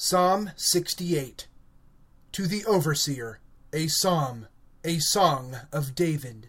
Psalm 68. To the Overseer, a Psalm, a Song of David.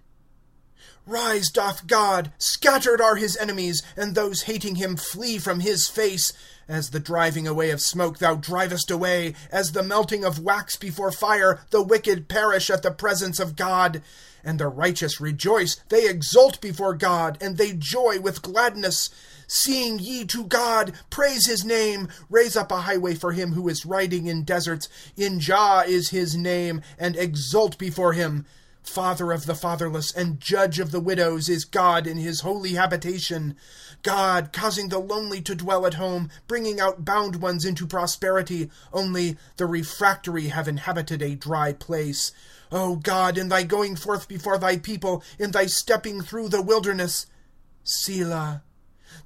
Rise doth God, scattered are his enemies, and those hating him flee from his face. As the driving away of smoke thou drivest away, as the melting of wax before fire, the wicked perish at the presence of God. And the righteous rejoice, they exult before God, and they joy with gladness. Sing ye to God, praise his name, raise up a highway for him who is riding in deserts. In Jah is his name, and exult before him. Father of the fatherless and judge of the widows is God in his holy habitation. God, causing the lonely to dwell at home, bringing out bound ones into prosperity. Only the refractory have inhabited a dry place. O God, in thy going forth before thy people, in thy stepping through the wilderness. Selah.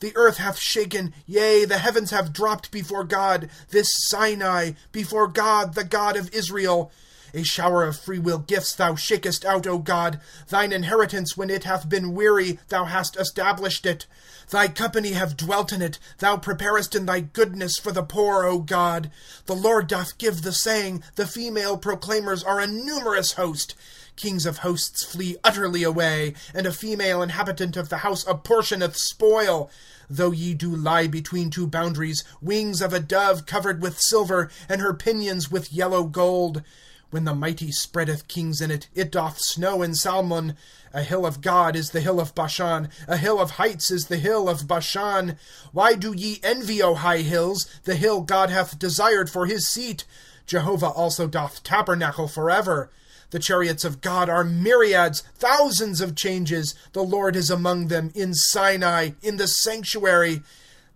The earth hath shaken, yea, the heavens have dropped before God, this Sinai, before God, the God of Israel. A shower of freewill gifts thou shakest out, O God. Thine inheritance, when it hath been weary, thou hast established it. Thy company have dwelt in it. Thou preparest in thy goodness for the poor, O God. The Lord doth give the saying. The female proclaimers are a numerous host. Kings of hosts flee utterly away, and a female inhabitant of the house apportioneth spoil. Though ye do lie between two boundaries, wings of a dove covered with silver, and her pinions with yellow gold. When the mighty spreadeth kings in it, it doth snow in Salmon. A hill of God is the hill of Bashan, a hill of heights is the hill of Bashan. Why do ye envy, O high hills, the hill God hath desired for his seat? Jehovah also doth tabernacle forever. The chariots of God are myriads, thousands of changes. The Lord is among them, in Sinai, in the sanctuary.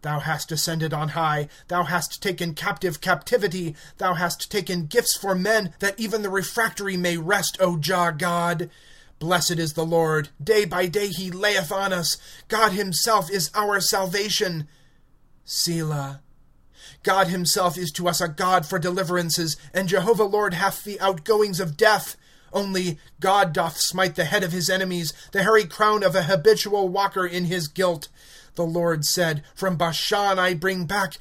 Thou hast ascended on high, thou hast taken captive captivity, thou hast taken gifts for men, that even the refractory may rest, O Jah God. Blessed is the Lord, day by day he layeth on us. God himself is our salvation. Selah. God himself is to us a God for deliverances, and Jehovah Lord hath the outgoings of death. Only God doth smite the head of his enemies, the hairy crown of a habitual walker in his guilt. The Lord said, From Bashan I bring back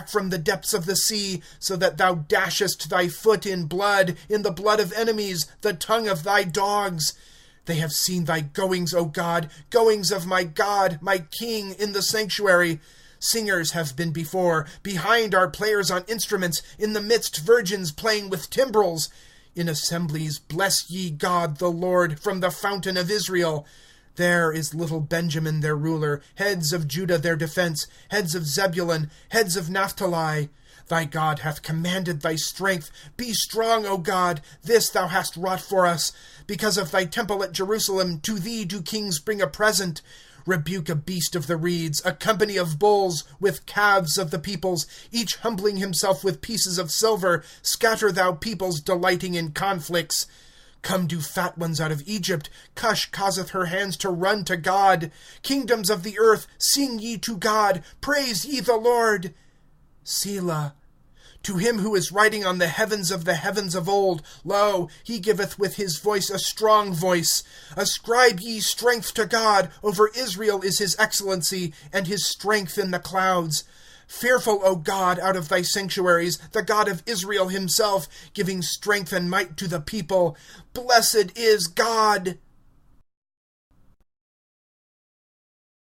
from the depths of the sea, so that thou dashest thy foot in the blood of enemies, the tongue of thy dogs. They have seen thy goings, O God, goings of my God, my King, in the sanctuary. Singers have been before, behind are players on instruments, in the midst virgins playing with timbrels. In assemblies bless ye God the Lord, from the fountain of Israel. There is little Benjamin their ruler, heads of Judah their defense, heads of Zebulun, heads of Naphtali. Thy God hath commanded thy strength. Be strong, O God, this thou hast wrought for us. Because of thy temple at Jerusalem, to thee do kings bring a present. Rebuke a beast of the reeds, a company of bulls, with calves of the peoples, each humbling himself with pieces of silver. Scatter thou peoples delighting in conflicts. Come do fat ones out of Egypt. Cush causeth her hands to run to God. Kingdoms of the earth, sing ye to God. Praise ye the Lord. Selah. To him who is riding on the heavens of old, lo, he giveth with his voice a strong voice. Ascribe ye strength to God. Over Israel is his excellency, and his strength in the clouds. Fearful, O God, out of thy sanctuaries, the God of Israel himself, giving strength and might to the people. Blessed is God!